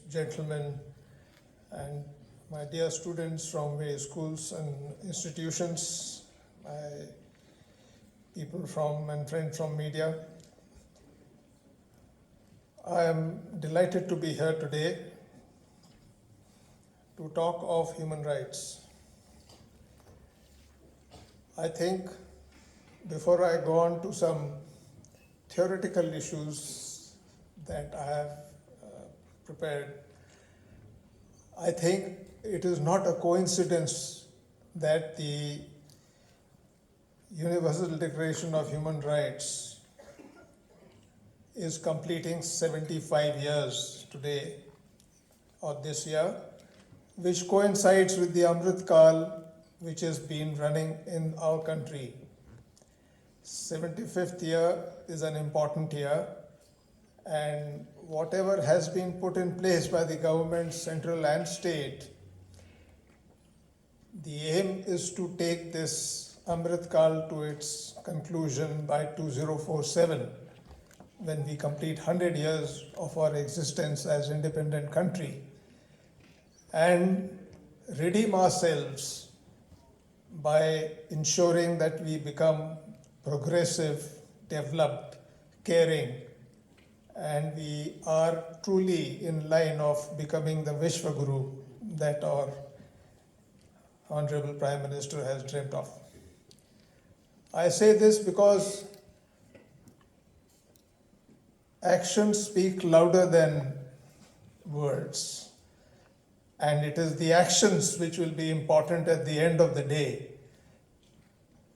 gentlemen, and my dear students from various schools and institutions, my people from and friends from media. I am delighted to be here today to talk of human rights. I think before I go on to some theoretical issues that I have prepared, I think it is not a coincidence that the Universal Declaration of Human Rights is completing 75 years today or this year, which coincides with the Amrit Kal which has been running in our country. 75th year is an important year, and whatever has been put in place by the government, central and state, the aim is to take this Amrit Kal to its conclusion by 2047, when we complete 100 years of our existence as independent country, and redeem ourselves by ensuring that we become progressive, developed, caring, and we are truly in line of becoming the Vishwaguru that our Honorable Prime Minister has dreamt of. I say this because actions speak louder than words. And it is the actions which will be important at the end of the day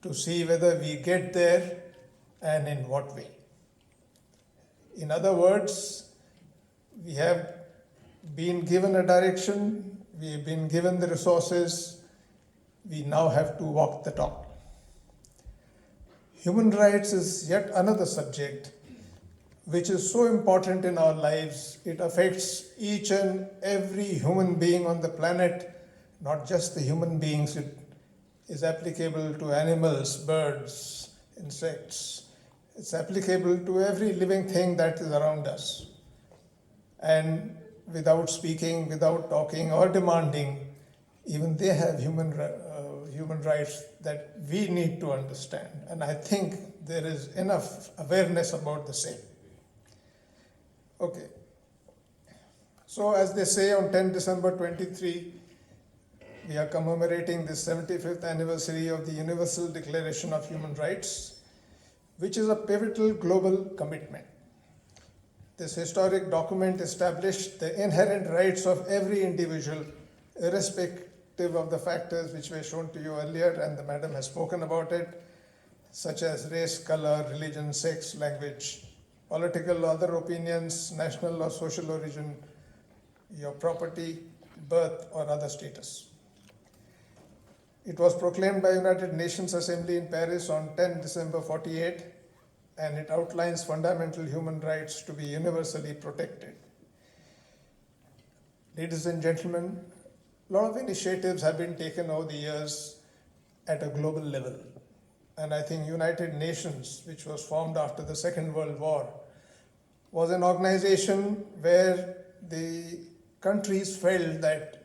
to see whether we get there and in what way. In other words, we have been given a direction, we have been given the resources, we now have to walk the talk. Human rights is yet another subject which is so important in our lives. It affects each and every human being on the planet, not just the human beings. It is applicable to animals, birds, insects. It's applicable to every living thing that is around us. And without speaking, without talking or demanding, even they have human rights that we need to understand. And I think there is enough awareness about the same. Okay. So as they say, on 10 December 23, we are commemorating the 75th anniversary of the Universal Declaration of Human Rights, which is a pivotal global commitment. This historic document established the inherent rights of every individual, irrespective of the factors which were shown to you earlier, and the madam has spoken about it, such as race, color, religion, sex, language, political or other opinions, national or social origin, your property, birth, or other status. It was proclaimed by United Nations Assembly in Paris on 10 December 48, and it outlines fundamental human rights to be universally protected. Ladies and gentlemen, a lot of initiatives have been taken over the years at a global level. And I think United Nations, which was formed after the Second World War, was an organization where the countries felt that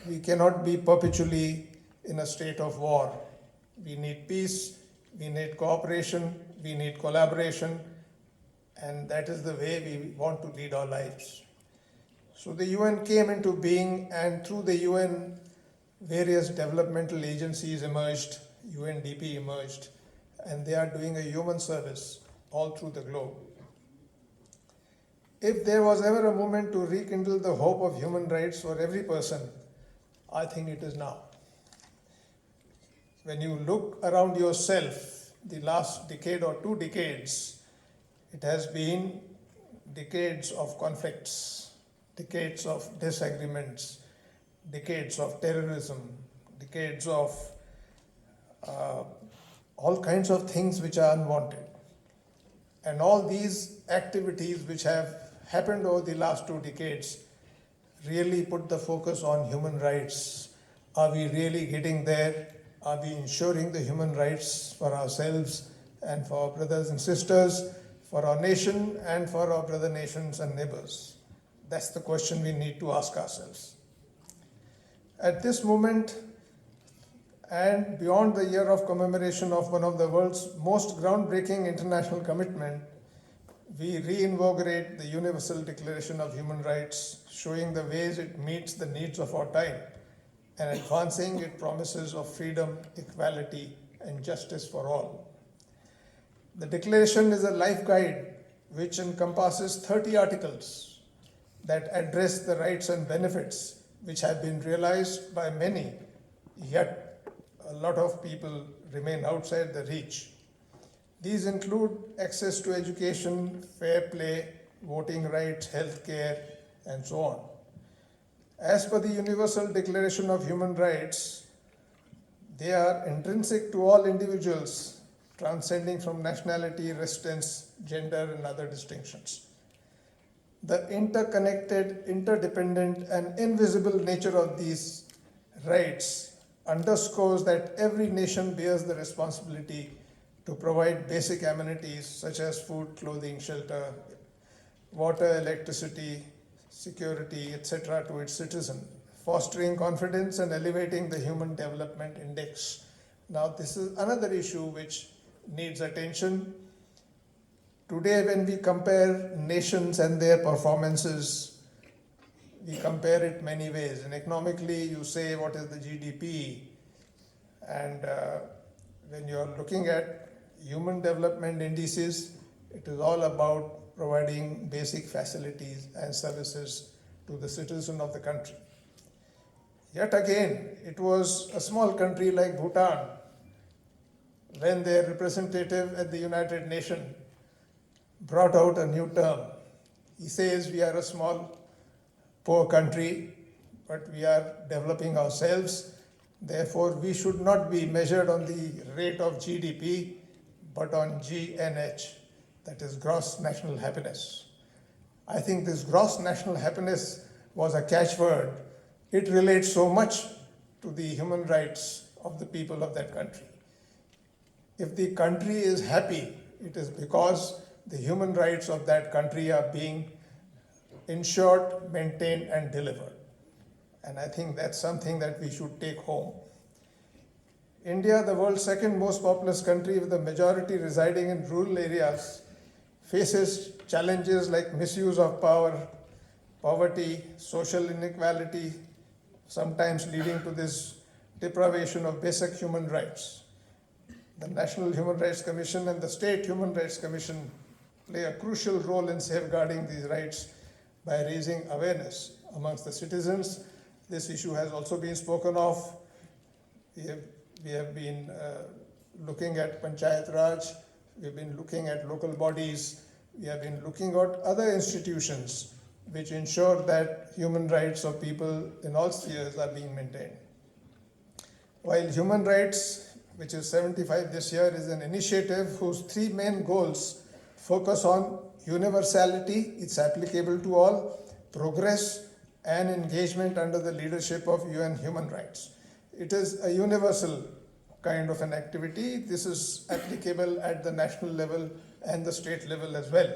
we cannot be perpetually in a state of war. We need peace, we need cooperation, we need collaboration, and that is the way we want to lead our lives. So the UN came into being, and through the UN, various developmental agencies emerged, UNDP emerged, and they are doing a human service all through the globe. If there was ever a moment to rekindle the hope of human rights for every person, I think it is now. When you look around yourself, the last decade or 2 decades, it has been decades of conflicts, decades of disagreements, decades of terrorism, decades of all kinds of things which are unwanted. And all these activities which have happened over the last 2 decades really put the focus on human rights. Are we really getting there? Are we ensuring the human rights for ourselves and for our brothers and sisters, for our nation and for our brother nations and neighbors? That's the question we need to ask ourselves. At this moment, and beyond the year of commemoration of one of the world's most groundbreaking international commitment, we reinvigorate the Universal Declaration of Human Rights, showing the ways it meets the needs of our time and advancing its promises of freedom, equality, and justice for all. The Declaration is a life guide which encompasses 30 articles that address the rights and benefits which have been realized by many, yet a lot of people remain outside the reach. These include access to education, fair play, voting rights, health care, and so on. As per the Universal Declaration of Human Rights, they are intrinsic to all individuals, transcending from nationality, residence, gender, and other distinctions. The interconnected, interdependent, and invisible nature of these rights underscores that every nation bears the responsibility to provide basic amenities such as food, clothing, shelter, water, electricity, security, etc. to its citizen, fostering confidence and elevating the Human Development Index. Now, this is another issue which needs attention. Today, when we compare nations and their performances, we compare it many ways. And economically, you say what is the GDP, and when you're looking at human development indices, it is all about providing basic facilities and services to the citizen of the country. Yet again, it was a small country like Bhutan, when their representative at the United Nations brought out a new term. He says we are a small, poor country, but we are developing ourselves. Therefore, we should not be measured on the rate of GDP, but on GNH, that is gross national happiness. I think this gross national happiness was a catchword. It relates so much to the human rights of the people of that country. If the country is happy, it is because the human rights of that country are being ensured, maintained, and delivered. And I think that's something that we should take home. India, the world's second most populous country with a majority residing in rural areas, faces challenges like misuse of power, poverty, social inequality, sometimes leading to this deprivation of basic human rights. The National Human Rights Commission and the State Human Rights Commission play a crucial role in safeguarding these rights by raising awareness amongst the citizens. This issue has also been spoken of. We have been looking at Panchayat Raj, we've been looking at local bodies, we have been looking at other institutions which ensure that human rights of people in all spheres are being maintained. While human rights, which is 75 this year, is an initiative whose three main goals focus on universality, it's applicable to all, progress, and engagement under the leadership of UN human rights. It is a universal kind of an activity. This is applicable at the national level and the state level as well.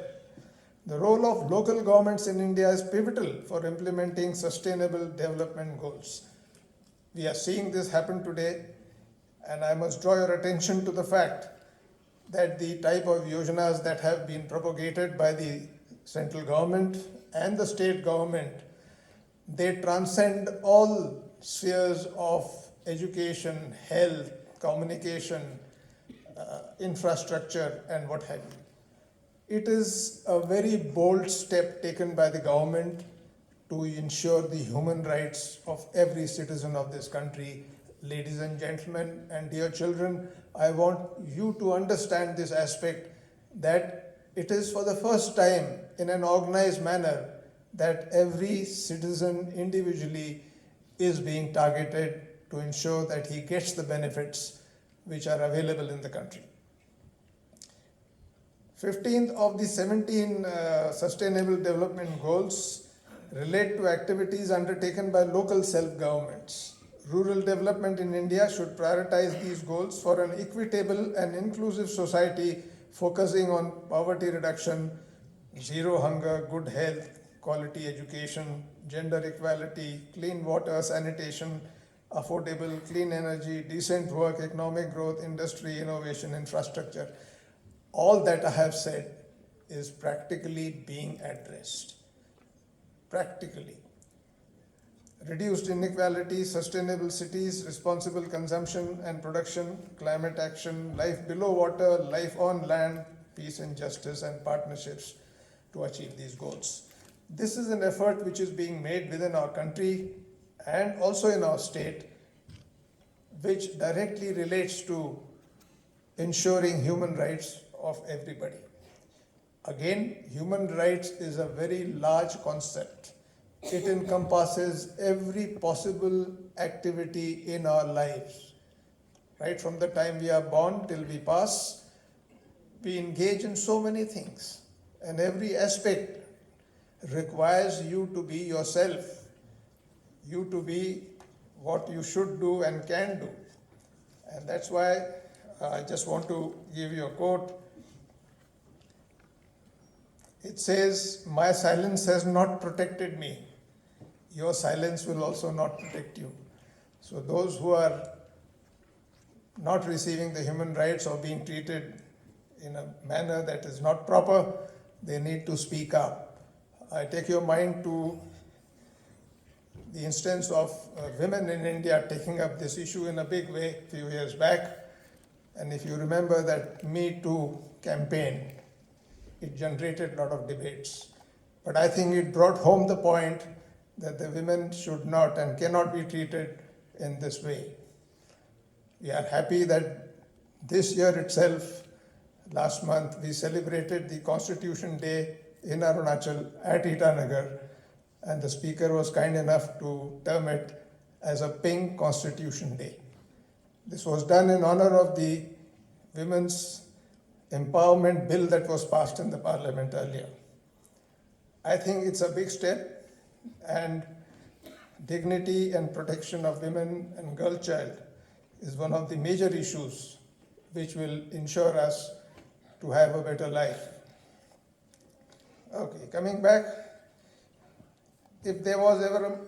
The role of local governments in India is pivotal for implementing sustainable development goals. We are seeing this happen today, and I must draw your attention to the fact that the type of yojanas that have been propagated by the central government and the state government, they transcend all spheres of education, health, communication, infrastructure, and what have you. It is a very bold step taken by the government to ensure the human rights of every citizen of this country. Ladies and gentlemen, and dear children, I want you to understand this aspect, that it is for the first time in an organized manner that every citizen individually is being targeted to ensure that he gets the benefits which are available in the country. 15th of the 17 Sustainable Development Goals relate to activities undertaken by local self-governments. Rural development in India should prioritize these goals for an equitable and inclusive society focusing on poverty reduction, zero hunger, good health, quality education, gender equality, clean water, sanitation, affordable, clean energy, decent work, economic growth, industry, innovation, infrastructure. All that I have said is practically being addressed. Practically. Reduced inequality, sustainable cities, responsible consumption and production, climate action, life below water, life on land, peace and justice, and partnerships to achieve these goals. This is an effort which is being made within our country and also in our state, which directly relates to ensuring human rights of everybody. Again, human rights is a very large concept. It encompasses every possible activity in our lives. Right from the time we are born till we pass, we engage in so many things. And every aspect requires you to be yourself, you to be what you should do and can do. And that's why I just want to give you a quote. It says, "My silence has not protected me. Your silence will also not protect you." So those who are not receiving the human rights or being treated in a manner that is not proper, they need to speak up. I take your mind to the instance of women in India taking up this issue in a big way a few years back. And if you remember that Me Too campaign, it generated a lot of debates. But I think it brought home the point that the women should not and cannot be treated in this way. We are happy that this year itself, last month, we celebrated the Constitution Day in Arunachal at Itanagar, and the speaker was kind enough to term it as a Pink Constitution Day. This was done in honor of the Women's Empowerment Bill that was passed in the Parliament earlier. I think it's a big step, and dignity and protection of women and girl child is one of the major issues which will ensure us to have a better life. Okay, coming back, if there was ever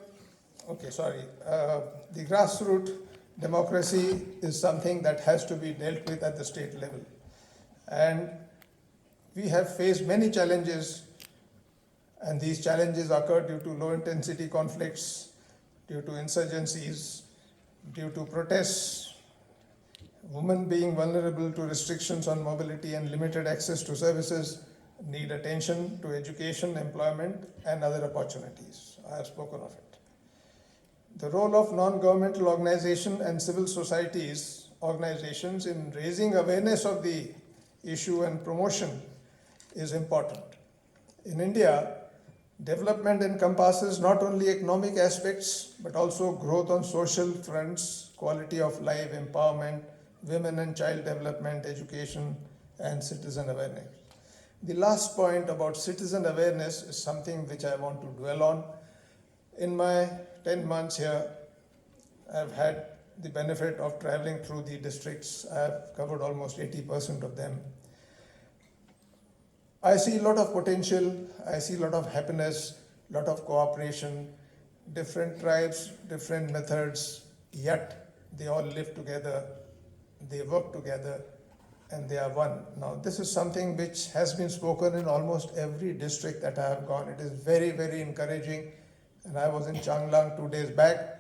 the grassroots democracy is something that has to be dealt with at the state level. And we have faced many challenges, and these challenges occur due to low intensity conflicts, due to insurgencies, due to protests, women being vulnerable to restrictions on mobility and limited access to services, need attention to education, employment, and other opportunities. I have spoken of it. The role of non-governmental organizations and civil organizations in raising awareness of the issue and promotion is important. In India, development encompasses not only economic aspects, but also growth on social fronts, quality of life, empowerment, women and child development, education, and citizen awareness. The last point about citizen awareness is something which I want to dwell on. In my 10 months here, I've had the benefit of traveling through the districts. I've covered almost 80% of them. I see a lot of potential, I see a lot of happiness, a lot of cooperation, different tribes, different methods, yet they all live together, they work together, and they are one. Now, this is something which has been spoken in almost every district that I have gone. It is very, very encouraging. And I was in Changlang 2 days back,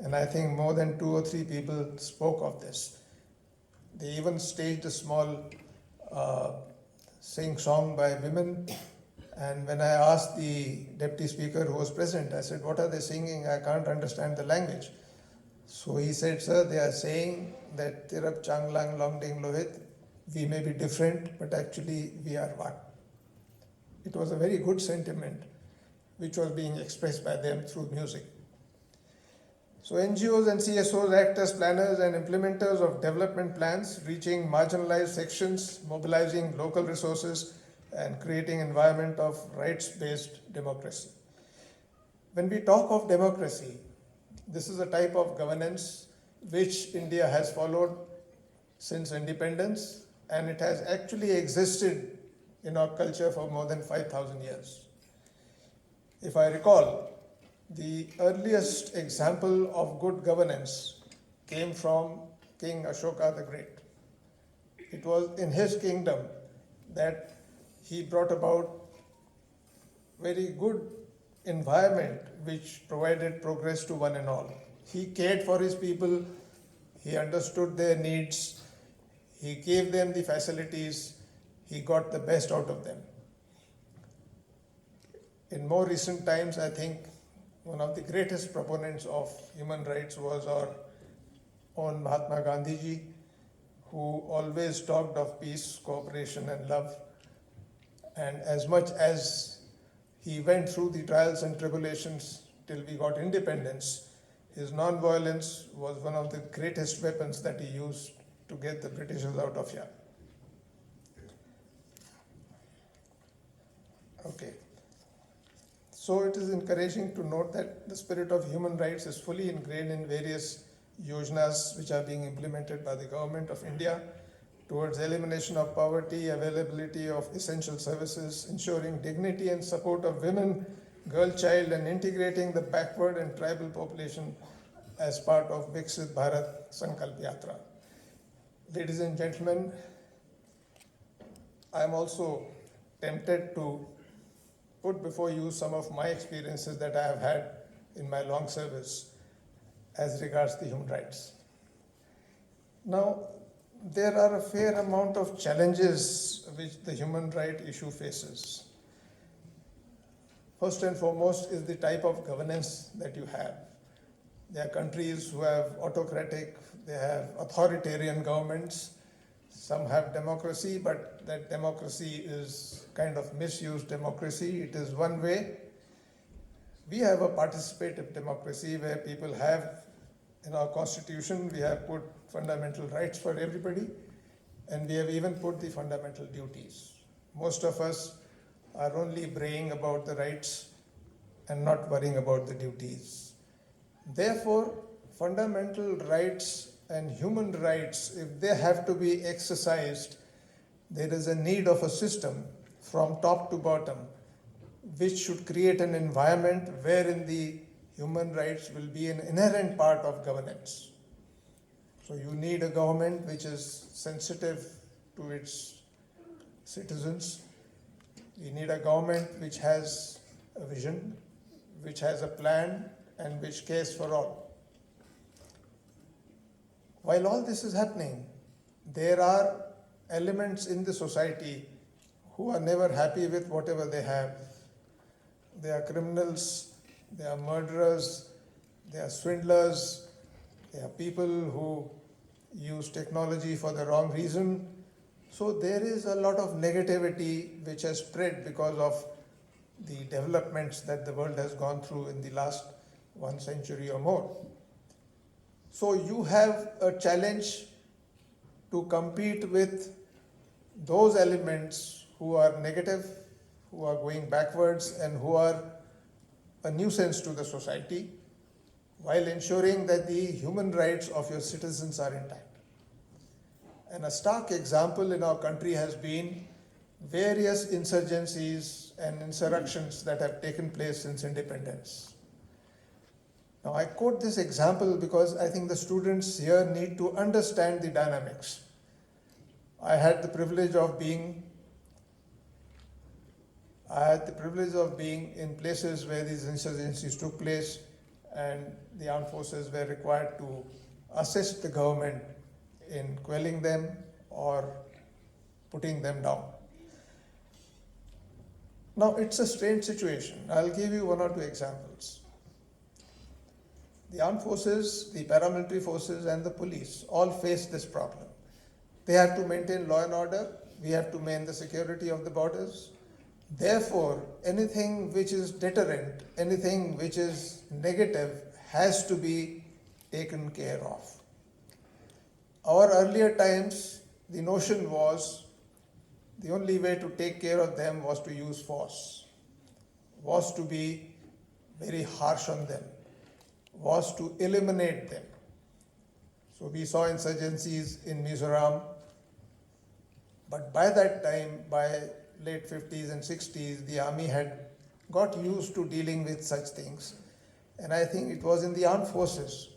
and I think more than 2 or 3 people spoke of this. They even staged a small sing-song by women. And when I asked the deputy speaker who was present, I said, "What are they singing? I can't understand the language." So he said, "Sir, they are saying that Tirap Changlang Longding Lohit, we may be different, but actually we are one." It was a very good sentiment which was being expressed by them through music. So NGOs and CSOs act as planners and implementers of development plans, reaching marginalized sections, mobilizing local resources, and creating an environment of rights-based democracy. When we talk of democracy, this is a type of governance which India has followed since independence, and it has actually existed in our culture for more than 5,000 years. If I recall, the earliest example of good governance came from King Ashoka the Great. It was in his kingdom that he brought about very good environment which provided progress to one and all. He cared for his people, he understood their needs, he gave them the facilities, he got the best out of them. In more recent times, I think one of the greatest proponents of human rights was our own Mahatma Gandhi ji, who always talked of peace, cooperation and love. And as much as he went through the trials and tribulations till we got independence, his non-violence was one of the greatest weapons that he used to get the Britishers out of here. Okay. So it is encouraging to note that the spirit of human rights is fully ingrained in various yojanas which are being implemented by the government of India towards elimination of poverty, availability of essential services, ensuring dignity and support of women, girl child, and integrating the backward and tribal population as part of Viksit Bharat Sankalp Yatra. Ladies and gentlemen, I am also tempted to put before you some of my experiences that I have had in my long service as regards the human rights. Now, there are a fair amount of challenges which the human right issue faces. First and foremost is the type of governance that you have. There are countries who have autocratic, they have authoritarian governments. Some have democracy, but that democracy is kind of misused democracy. It is one way. We have a participative democracy where people have, in our constitution, we have put fundamental rights for everybody, and we have even put the fundamental duties. Most of us are only braying about the rights and not worrying about the duties. Therefore, fundamental rights and human rights, if they have to be exercised, there is a need of a system from top to bottom which should create an environment wherein the human rights will be an inherent part of governance. So you need a government which is sensitive to its citizens. You need a government which has a vision, which has a plan, and which cares for all. While all this is happening, there are elements in the society who are never happy with whatever they have. They are criminals, they are murderers, they are swindlers, they are people who use technology for the wrong reason. So there is a lot of negativity which has spread because of the developments that the world has gone through in the last 1 century or more. So you have a challenge to compete with those elements who are negative, who are going backwards, and who are a nuisance to the society, while ensuring that the human rights of your citizens are intact. And a stark example in our country has been various insurgencies and insurrections that have taken place since independence. Now, I quote this example because I think the students here need to understand the dynamics. I had the privilege of being in places where these insurgencies took place, and the armed forces were required to assist the government in quelling them or putting them down. Now, it's a strange situation. I'll give you 1 or 2 examples. The armed forces, the paramilitary forces, and the police all face this problem. They have to maintain law and order. We have to maintain the security of the borders. Therefore, anything which is deterrent, anything which is negative has to be taken care of. Our earlier times, the notion was the only way to take care of them was to use force, was to be very harsh on them, was to eliminate them. So we saw insurgencies in Mizoram, but by that time, by late 50s and 60s, the army had got used to dealing with such things. And I think it was in the armed forces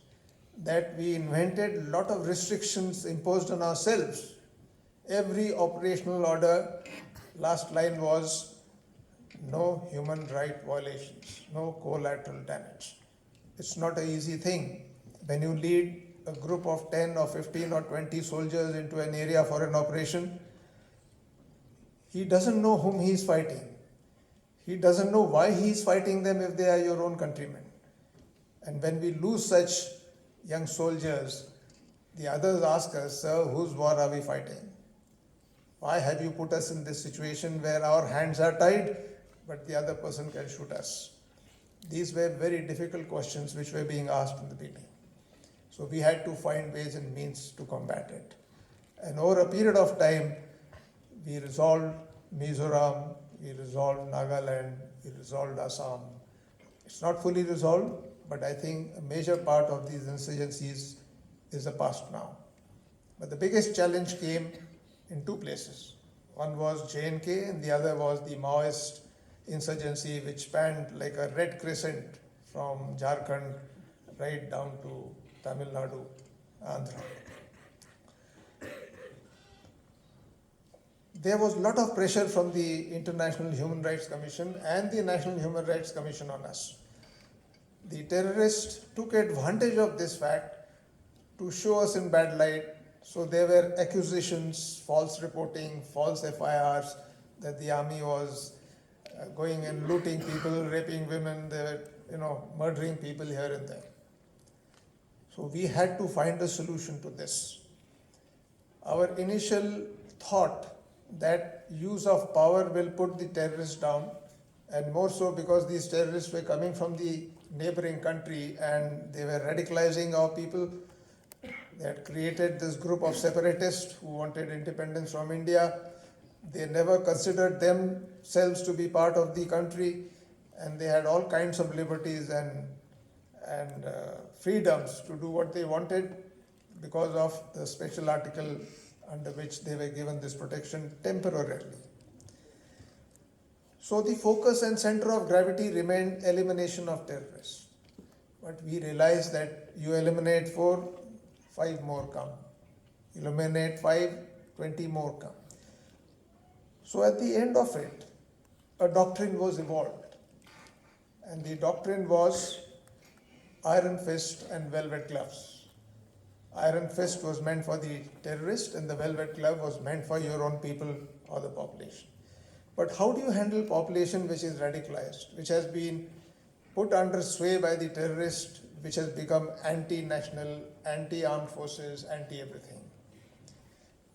that we invented a lot of restrictions imposed on ourselves. Every operational order, last line was no human right violations, no collateral damage. It's not an easy thing. When you lead a group of 10 or 15 or 20 soldiers into an area for an operation, he doesn't know whom he is fighting. He doesn't know why he is fighting them if they are your own countrymen. And when we lose such young soldiers, the others ask us, sir, whose war are we fighting? Why have you put us in this situation where our hands are tied, but the other person can shoot us? These were very difficult questions which were being asked in the beginning. So we had to find ways and means to combat it. And over a period of time, we resolved Mizoram, we resolved Nagaland, we resolved Assam. It's not fully resolved, but I think a major part of these insurgencies is the past now. But the biggest challenge came in two places. One was J&K and the other was the Maoist insurgency, which spanned like a red crescent from Jharkhand right down to Tamil Nadu, Andhra. There was a lot of pressure from the International Human Rights Commission and the National Human Rights Commission on us. The terrorists took advantage of this fact to show us in bad light. So there were accusations, false reporting, false FIRs that the army was going and looting people, raping women, they were, murdering people here and there. So we had to find a solution to this. Our initial thought that use of power will put the terrorists down, and more so because these terrorists were coming from the neighboring country and they were radicalizing our people. They had created this group of separatists who wanted independence from India. They never considered themselves to be part of the country, and they had all kinds of liberties and freedoms to do what they wanted because of the special article under which they were given this protection temporarily. So the focus and center of gravity remained elimination of terrorists. But we realized that you eliminate 4, 5 more come. Eliminate 5, 20 more come. So at the end of it, a doctrine was evolved. And the doctrine was iron fist and velvet gloves. Iron fist was meant for the terrorist and the velvet glove was meant for your own people or the population. But how do you handle population which is radicalized, which has been put under sway by the terrorist, which has become anti-national, anti-armed forces, anti-everything?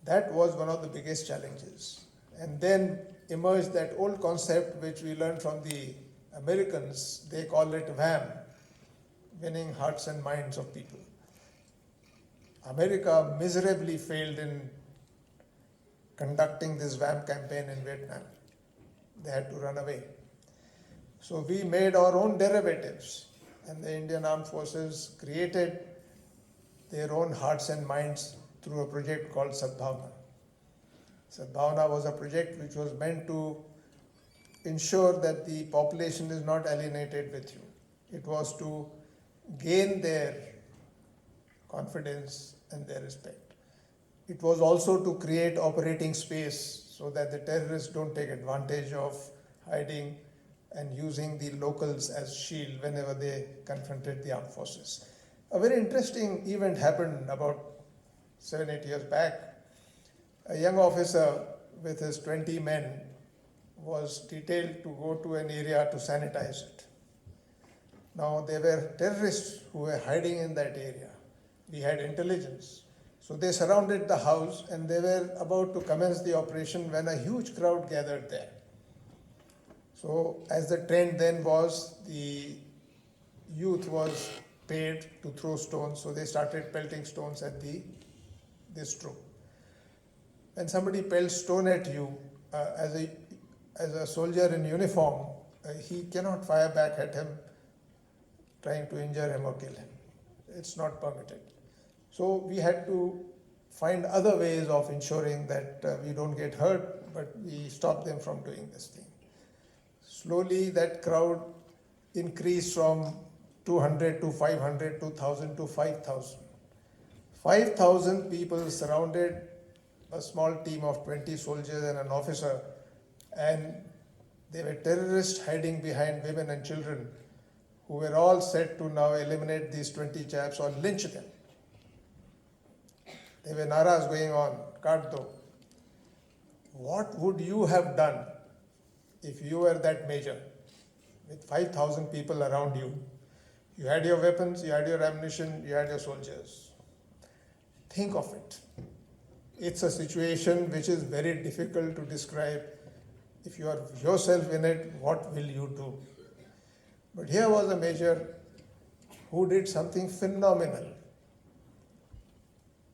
That was one of the biggest challenges. And then emerged that old concept which we learned from the Americans. They call it WHAM, winning hearts and minds of people. America miserably failed in conducting this WHAM campaign in Vietnam. They had to run away. So we made our own derivatives, and the Indian Armed Forces created their own hearts and minds through a project called Sadbhavna. Sadbhavna was a project which was meant to ensure that the population is not alienated with you. It was to gain their confidence and their respect. It was also to create operating space so that the terrorists don't take advantage of hiding and using the locals as shield whenever they confronted the armed forces. A very interesting event happened about 7-8 years back. A young officer with his 20 men was detailed to go to an area to sanitize it. Now there were terrorists who were hiding in that area. We had intelligence. So they surrounded the house and they were about to commence the operation when a huge crowd gathered there. So as the trend then was, the youth was paid to throw stones, so they started pelting stones at this troop. When somebody pelts stone at you, as a soldier in uniform, he cannot fire back at him trying to injure him or kill him. It's not permitted. So we had to find other ways of ensuring that we don't get hurt, but we stop them from doing this thing. Slowly that crowd increased from 200 to 500 to 1,000 to 5,000. 5,000 people surrounded a small team of 20 soldiers and an officer, and they were terrorists hiding behind women and children who were all set to now eliminate these 20 chaps or lynch them. There were naras going on, kaat do. What would you have done if you were that major with 5,000 people around you? You had your weapons, you had your ammunition, you had your soldiers. Think of it. It's a situation which is very difficult to describe. If you are yourself in it, what will you do? But here was a major who did something phenomenal.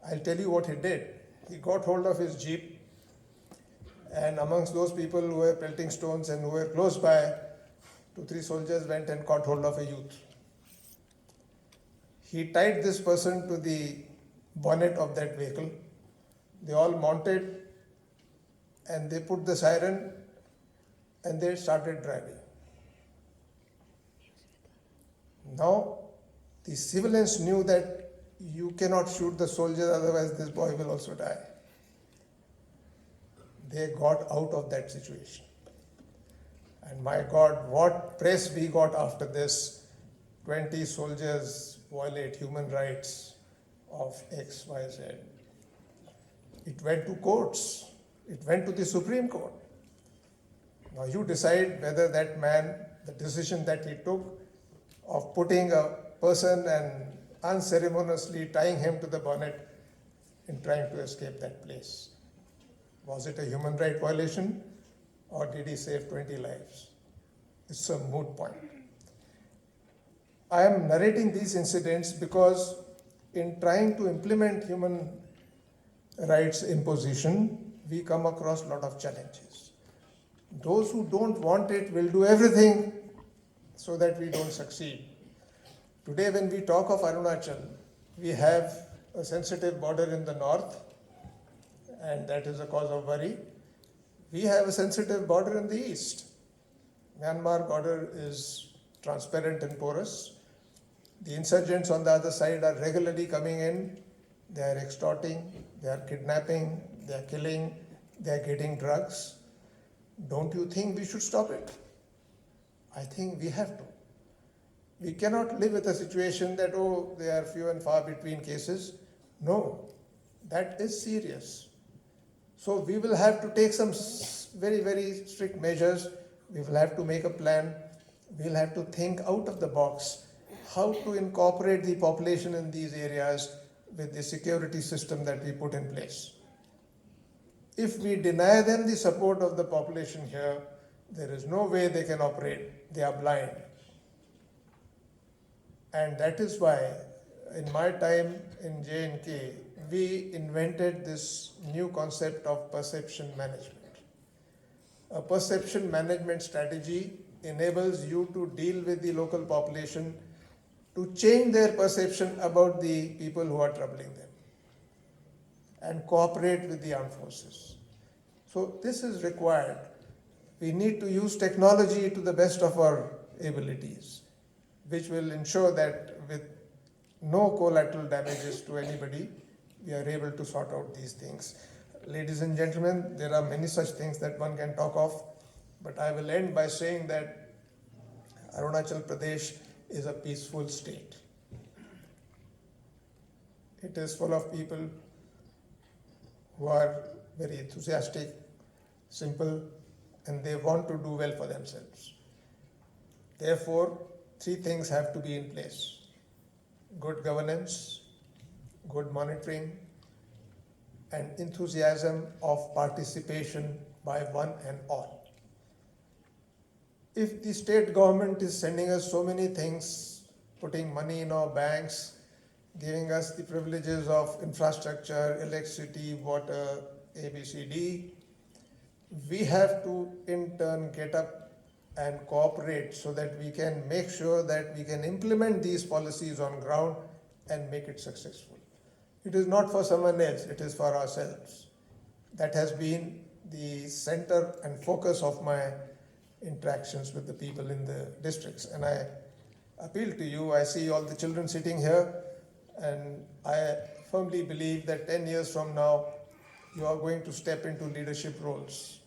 I'll tell you what he did. He got hold of his jeep, and amongst those people who were pelting stones and who were close by, 2-3 soldiers went and caught hold of a youth. He tied this person to the bonnet of that vehicle. They all mounted and they put the siren and they started driving. Now, the civilians knew that you cannot shoot the soldiers, otherwise this boy will also die. They got out of that situation. And my God, what press we got after this. 20 soldiers violate human rights of X, Y, Z. It went to courts. It went to the Supreme Court. Now you decide whether that man, the decision that he took of putting a person and unceremoniously tying him to the bonnet in trying to escape that place. Was it a human right violation, or did he save 20 lives? It's a moot point. I am narrating these incidents because in trying to implement human rights imposition, we come across a lot of challenges. Those who don't want it will do everything so that we don't succeed. Today, when we talk of Arunachal, we have a sensitive border in the north, and that is a cause of worry. We have a sensitive border in the east. Myanmar border is transparent and porous. The insurgents on the other side are regularly coming in. They are extorting, they are kidnapping, they are killing, they are getting drugs. Don't you think we should stop it? I think we have to. We cannot live with a situation that, oh, they are few and far between cases. No, that is serious. So we will have to take some very, very strict measures. We will have to make a plan. We will have to think out of the box how to incorporate the population in these areas with the security system that we put in place. If we deny them the support of the population here, there is no way they can operate. They are blind. And that is why, in my time in J&K, we invented this new concept of perception management. A perception management strategy enables you to deal with the local population to change their perception about the people who are troubling them and cooperate with the armed forces. So this is required. We need to use technology to the best of our abilities, which will ensure that with no collateral damages to anybody, we are able to sort out these things. Ladies and gentlemen, there are many such things that one can talk of, but I will end by saying that Arunachal Pradesh is a peaceful state. It is full of people who are very enthusiastic, simple, and they want to do well for themselves. Therefore, 3 things have to be in place: good governance, good monitoring, and enthusiasm of participation by one and all. If the state government is sending us so many things, putting money in our banks, giving us the privileges of infrastructure, electricity, water, ABCD, we have to in turn get up and cooperate so that we can make sure that we can implement these policies on ground and make it successful. It is not for someone else, it is for ourselves. That has been the center and focus of my interactions with the people in the districts. And I appeal to you, I see all the children sitting here, and I firmly believe that 10 years from now, you are going to step into leadership roles.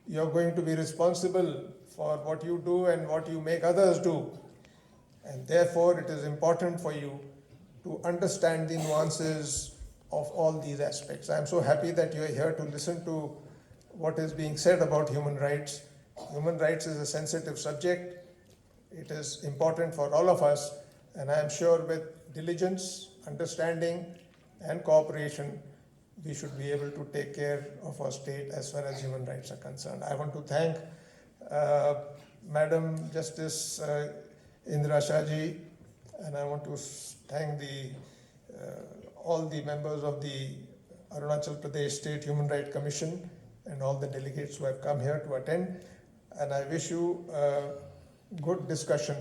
You are going to be responsible for what you do and what you make others do. And therefore, it is important for you to understand the nuances of all these aspects. I am so happy that you are here to listen to what is being said about human rights. Human rights is a sensitive subject. It is important for all of us, and I am sure with diligence, understanding, and cooperation, we should be able to take care of our state as far as human rights are concerned. I want to thank Madam Justice Indra Shahji, and I want to thank all the members of the Arunachal Pradesh State Human Rights Commission and all the delegates who have come here to attend. And I wish you good discussion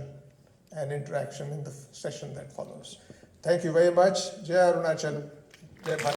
and interaction in the session that follows. Thank you very much. Jai Arunachal. Jai Bharat.